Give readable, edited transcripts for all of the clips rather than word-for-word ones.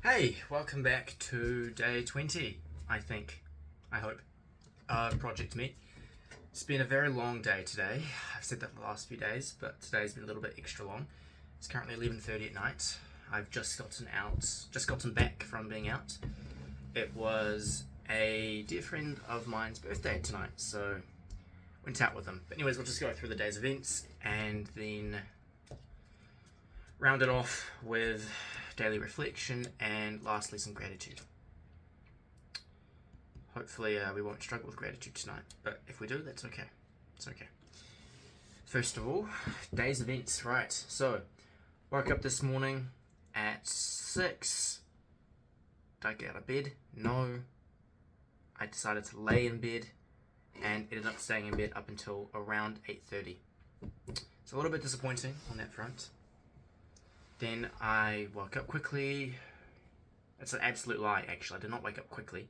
Hey, welcome back to day 20, I think. I hope. Project Meet. It's been a very long day today. I've said that the last few days, but today's been a little bit extra long. It's currently 11:30 at night. I've just gotten back from being out. It was a dear friend of mine's birthday tonight, so went out with them. But anyways, we'll just go through the day's events and then round it off with daily reflection and lastly some gratitude. Hopefully we won't struggle with gratitude tonight, but if we do, that's okay. It's okay. First of all, day's events. Right, so woke up this morning at 6. Did I get out of bed? No. I decided to lay in bed and ended up staying in bed up until around 8:30. It's a little bit disappointing on that front. Then I woke up quickly. It's an absolute lie, actually. I did not wake up quickly.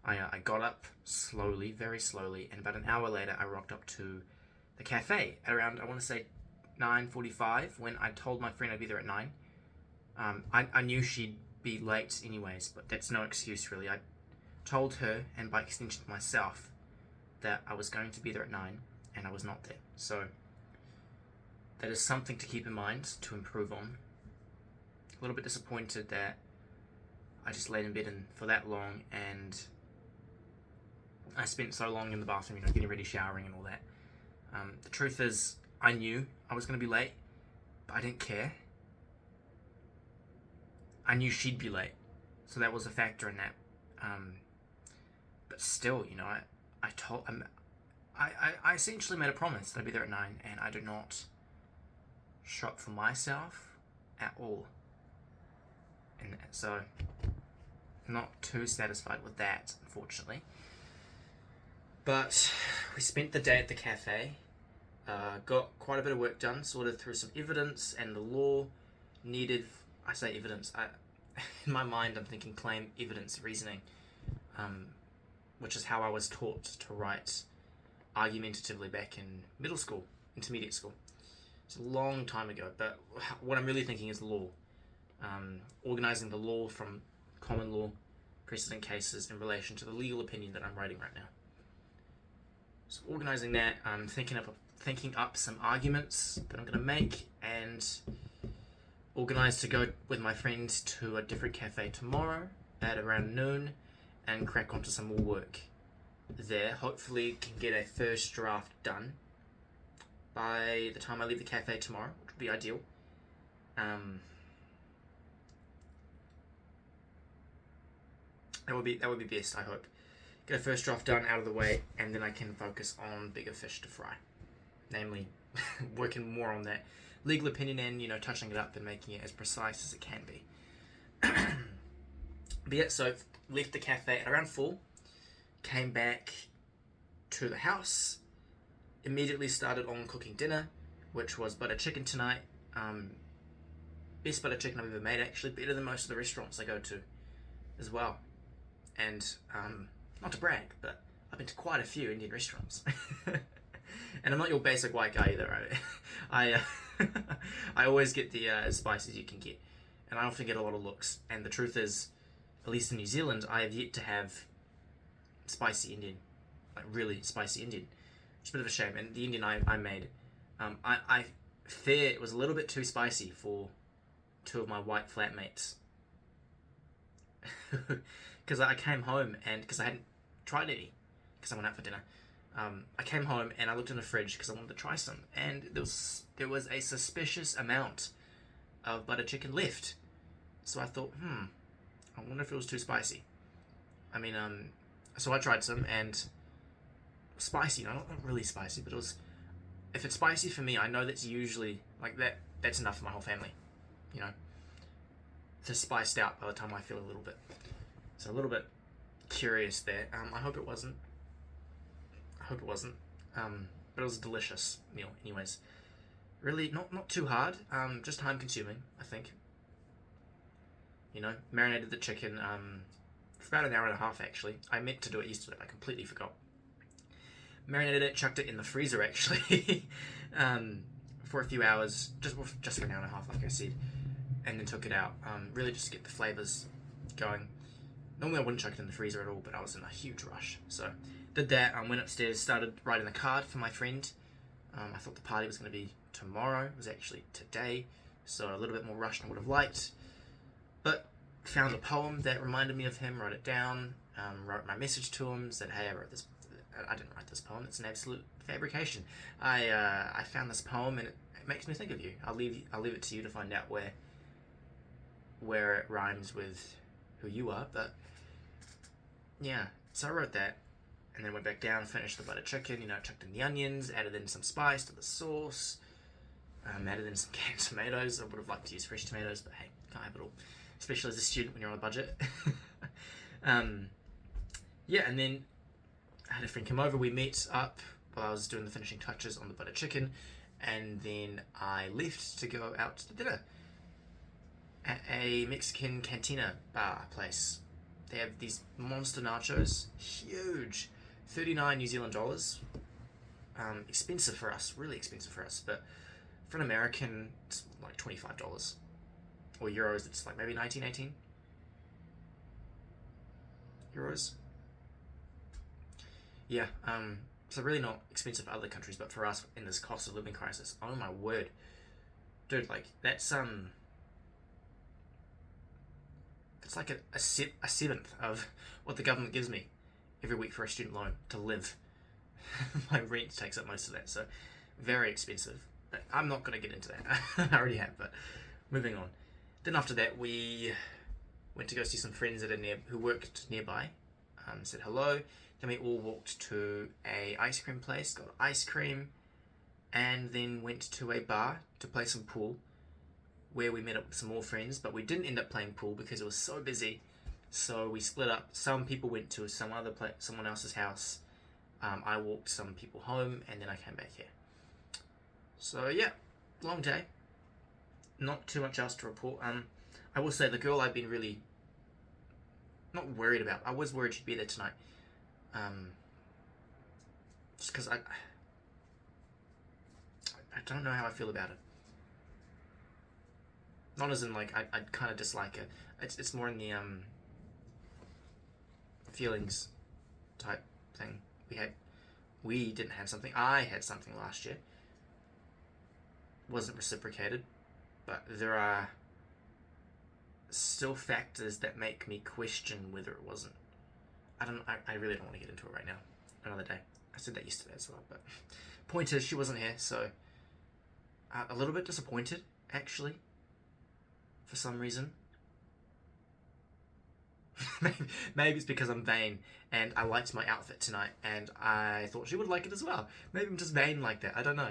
I got up slowly, very slowly, and about an hour later I rocked up to the cafe at around, I want to say, 9:45 when I told my friend I'd be there at 9. I knew she'd be late anyways, but that's no excuse really. I told her, and by extension myself, that I was going to be there at 9, and I was not there. So that is something to keep in mind, to improve on. A little bit disappointed that I just laid in bed for that long, and I spent so long in the bathroom, getting ready, showering and all that. The truth is, I knew I was going to be late, but I didn't care. I knew she'd be late, so that was a factor in that. But still, I essentially made a promise that I'd be there at 9, and I do not show up for myself at all. And so, not too satisfied with that, unfortunately. But we spent the day at the cafe, got quite a bit of work done, sorted through some evidence and the law needed. I say evidence, in my mind I'm thinking claim, evidence, reasoning, which is how I was taught to write argumentatively back in middle school, intermediate school. It's a long time ago, but what I'm really thinking is law. Organising the law from common law precedent cases in relation to the legal opinion that I'm writing right now. So organising that, thinking up some arguments that I'm going to make, and organised to go with my friend to a different cafe tomorrow at around noon and crack onto some more work there. Hopefully can get a first draft done by the time I leave the cafe tomorrow, which would be ideal. That would be best, I hope. Get a first draft done out of the way, and then I can focus on bigger fish to fry. Namely, working more on that legal opinion and, touching it up and making it as precise as it can be. But yeah, so left the cafe at around 4, came back to the house, immediately started on cooking dinner, which was butter chicken tonight. Best butter chicken I've ever made, actually. Better than most of the restaurants I go to as well. And not to brag, but I've been to quite a few Indian restaurants. And I'm not your basic white guy either. Right? I always get the as spicy as you can get, and I often get a lot of looks. And the truth is, at least in New Zealand, I have yet to have spicy Indian, like really spicy Indian. It's a bit of a shame. And the Indian I made, I fear it was a little bit too spicy for 2 of my white flatmates. Because I came home and because I hadn't tried any, because I went out for dinner. I came home and I looked in the fridge because I wanted to try some, and there was a suspicious amount of butter chicken left. So I thought, I wonder if it was too spicy. I mean, so I tried some, and spicy, not really spicy, but it was. If it's spicy for me, I know that's usually like that. That's enough for my whole family, Just spiced out by the time I feel a little bit. So a little bit curious there. I hope it wasn't. But it was a delicious meal anyways. Really not too hard, just time consuming, I think. Marinated the chicken for about an hour and a half actually. I meant to do it yesterday, I completely forgot. Marinated it, chucked it in the freezer actually for a few hours, just for an hour and a half like I said. And then took it out, really just to get the flavours going. Normally I wouldn't chuck it in the freezer at all, but I was in a huge rush. So did that, went upstairs, started writing the card for my friend. I thought the party was going to be tomorrow. It was actually today, so a little bit more rushed than I would have liked. But found a poem that reminded me of him, wrote it down, wrote my message to him, said, hey, I wrote this. I didn't write this poem, it's an absolute fabrication. I found this poem and it makes me think of you. I'll leave it to you to find out where it rhymes with who you are, but yeah, so I wrote that, and then went back down, finished the butter chicken, chucked in the onions, added in some spice to the sauce, added in some canned tomatoes. I would have liked to use fresh tomatoes, but hey, can't have it all, especially as a student when you're on a budget. Yeah, and then I had a friend come over, we met up while I was doing the finishing touches on the butter chicken, and then I left to go out to dinner at a Mexican cantina bar place. They have these monster nachos, huge, 39 New Zealand dollars. Expensive for us, really expensive for us, but for an American, it's like $25. Or euros, it's like maybe 19, 18 euros. Yeah, so really not expensive for other countries, but for us in this cost of living crisis, oh my word. Dude, like, that's, it's like a seventh of what the government gives me every week for a student loan to live. My rent takes up most of that, so very expensive. But I'm not going to get into that. I already have, but moving on. Then after that, we went to go see some friends who worked nearby. Said hello. Then we all walked to a ice cream place, got ice cream, and then went to a bar to play some pool, where we met up with some more friends, but we didn't end up playing pool because it was so busy. So we split up. Some people went to someone else's house. I walked some people home, and then I came back here. So yeah, long day. Not too much else to report. I will say the girl I've been really not worried about. I was worried she'd be there tonight. Just because I don't know how I feel about it. Not as in like I kind of dislike it. It's more in the feelings type thing. We didn't have something. I had something last year. Wasn't reciprocated, but there are still factors that make me question whether it wasn't. I really don't want to get into it right now. Another day. I said that yesterday as well, but point is, she wasn't here, so a little bit disappointed actually. For some reason. Maybe it's because I'm vain and I liked my outfit tonight and I thought she would like it as well. Maybe I'm just vain like that. I don't know.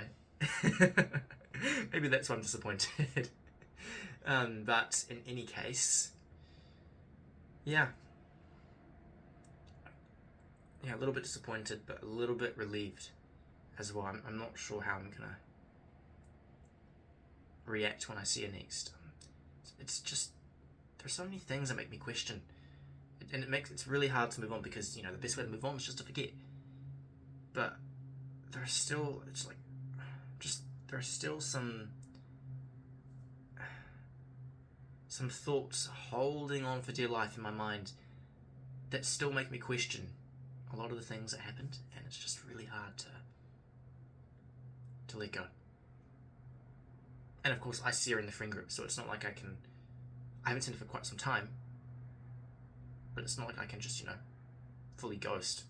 Maybe that's why I'm disappointed. But in any case, yeah, a little bit disappointed, but a little bit relieved as well. I'm not sure how I'm gonna react when I see her next. It's just, there's so many things that make me question, and it's really hard to move on because the best way to move on is just to forget. But there's still some thoughts holding on for dear life in my mind that still make me question a lot of the things that happened, and it's just really hard to let go. And of course, I see her in the friend group, so it's not like I haven't seen her for quite some time, but it's not like I can just, fully ghost.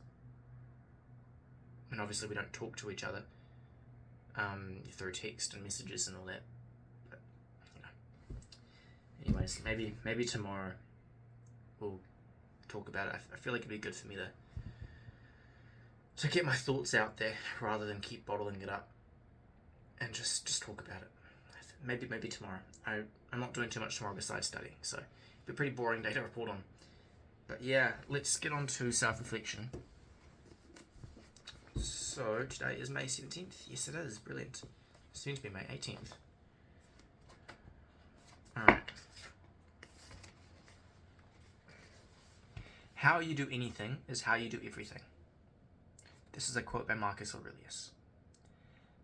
And obviously we don't talk to each other through text and messages and all that. But, anyways, maybe tomorrow we'll talk about it. I feel like it'd be good for me to get my thoughts out there rather than keep bottling it up and just talk about it. Maybe tomorrow. I'm not doing too much tomorrow besides studying, so it'll be a pretty boring day to report on. But yeah, let's get on to self-reflection. So today is May 17th. Yes, it is. Brilliant. Soon to be May 18th. Alright. How you do anything is how you do everything. This is a quote by Marcus Aurelius.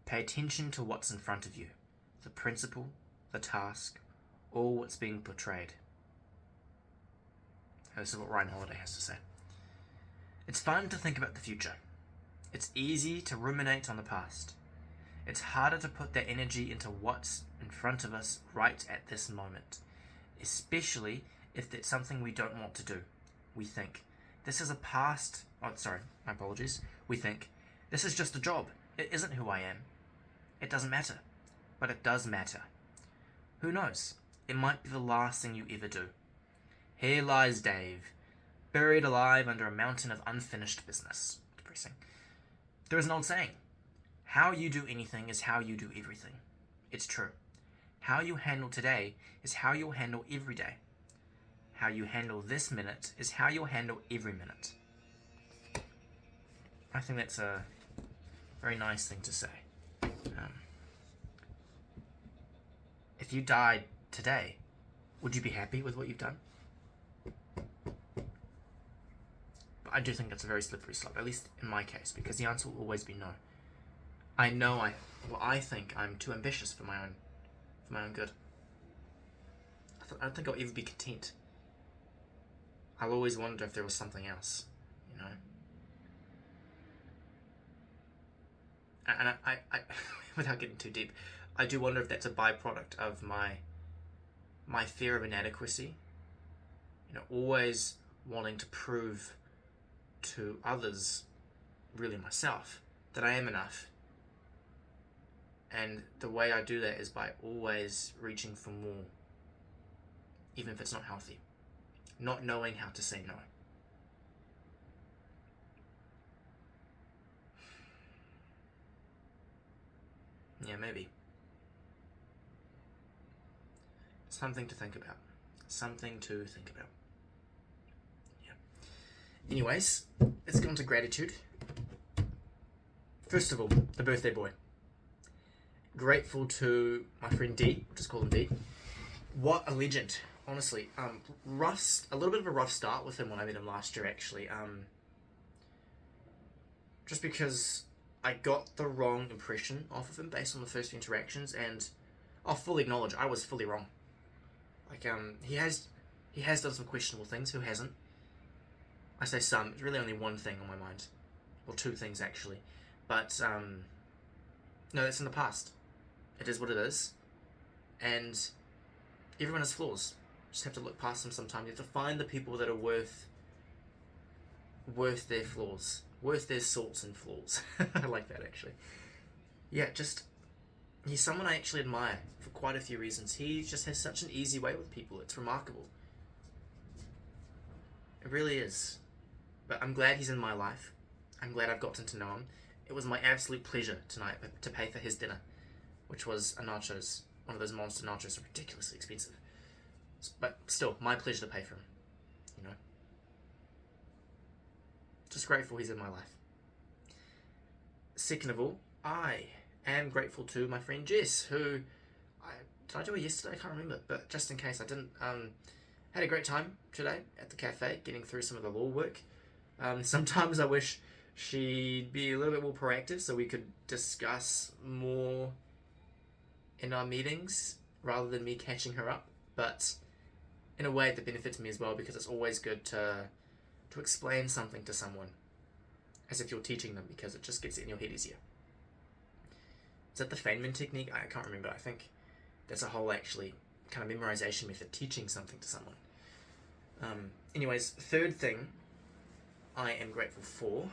Pay attention to what's in front of you. The principle, the task, all what's being portrayed. And this is what Ryan Holiday has to say. It's fun to think about the future. It's easy to ruminate on the past. It's harder to put that energy into what's in front of us right at this moment, especially if it's something we don't want to do. We think, this is a past... Oh, sorry, my apologies. We think, this is just a job. It isn't who I am. It doesn't matter. But it does matter. Who knows? It might be the last thing you ever do. Here lies Dave, buried alive under a mountain of unfinished business. Depressing. There is an old saying, how you do anything is how you do everything. It's true. How you handle today is how you'll handle every day. How you handle this minute is how you'll handle every minute. I think that's a very nice thing to say. If you died today, would you be happy with what you've done? But I do think that's a very slippery slope, at least in my case, because the answer will always be no. I think I'm too ambitious for my own good. I don't think I'll ever be content. I'll always wonder if there was something else, you know. And I without getting too deep, I do wonder if that's a byproduct of my fear of inadequacy. You know, always wanting to prove to others, really myself, that I am enough. And the way I do that is by always reaching for more, even if it's not healthy. Not knowing how to say no. Yeah, maybe. Something to think about. Something to think about. Yeah. Anyways, let's go on to gratitude. First of all, the birthday boy. Grateful to my friend D, we'll just call him D. What a legend, honestly. A little bit of a rough start with him when I met him last year, actually. Just because I got the wrong impression off of him based on the first few interactions, and I'll fully acknowledge I was fully wrong. Like, he has done some questionable things. Who hasn't? I say some. It's really only one thing on my mind. Well, two things, actually. But, no, that's in the past. It is what it is. And everyone has flaws. You just have to look past them sometimes. You have to find the people that are worth their flaws. Worth their salts and flaws. I like that, actually. Yeah, he's someone I actually admire for quite a few reasons. He just has such an easy way with people. It's remarkable. It really is. But I'm glad he's in my life. I'm glad I've gotten to know him. It was my absolute pleasure tonight to pay for his dinner, which was a nachos. One of those monster nachos are ridiculously expensive. But still, my pleasure to pay for him. You know? Just grateful he's in my life. Second of all, I am grateful to my friend Jess, who... Did I do it yesterday? I can't remember, but just in case I didn't, had a great time today at the cafe, getting through some of the law work. Sometimes I wish she'd be a little bit more proactive so we could discuss more in our meetings rather than me catching her up, but in a way that benefits me as well, because it's always good to explain something to someone as if you're teaching them, because it just gets it in your head easier. Is that the Feynman technique? I can't remember. I think that's a whole actually kind of memorization method, teaching something to someone. Anyways, third thing I am grateful for.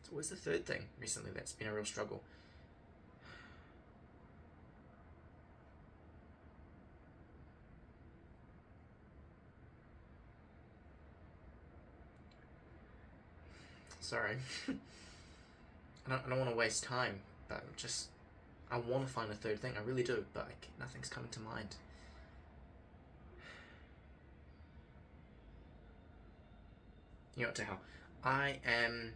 So what's the third thing recently that's been a real struggle? Sorry. I don't want to waste time, but I want to find a third thing. I really do, but nothing's coming to mind. You know what, Tehao? I am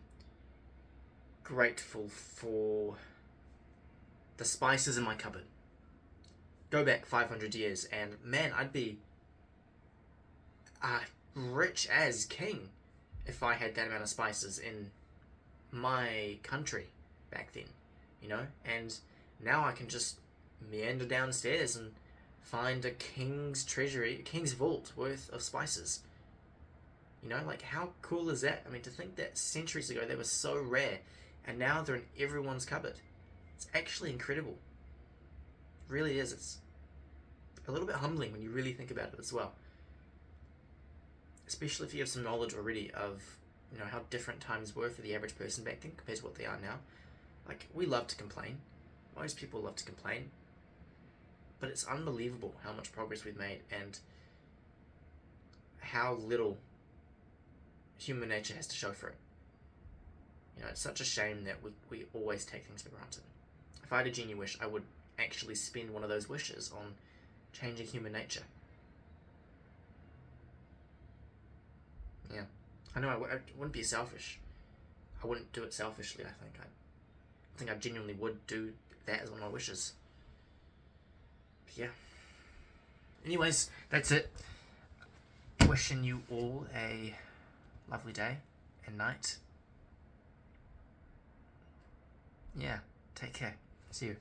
grateful for the spices in my cupboard. Go back 500 years, and man, I'd be rich as king if I had that amount of spices in my country back then, you know? And Now I can just meander downstairs and find a king's treasury, a king's vault worth of spices. You know, like, how cool is that? I mean, to think that centuries ago they were so rare, and now they're in everyone's cupboard. It's actually incredible. It really is. It's a little bit humbling when you really think about it as well. Especially if you have some knowledge already of, you know, how different times were for the average person back then compared to what they are now. Like, we love to complain. Most people love to complain. But it's unbelievable how much progress we've made and how little human nature has to show for it. You know, it's such a shame that we always take things for granted. If I had a genie wish, I would actually spend one of those wishes on changing human nature. Yeah. I know I wouldn't be selfish. I wouldn't do it selfishly, I think. I think I genuinely would do that as one of my wishes. But yeah. Anyways, that's it. Wishing you all a lovely day and night. Yeah, take care. See you.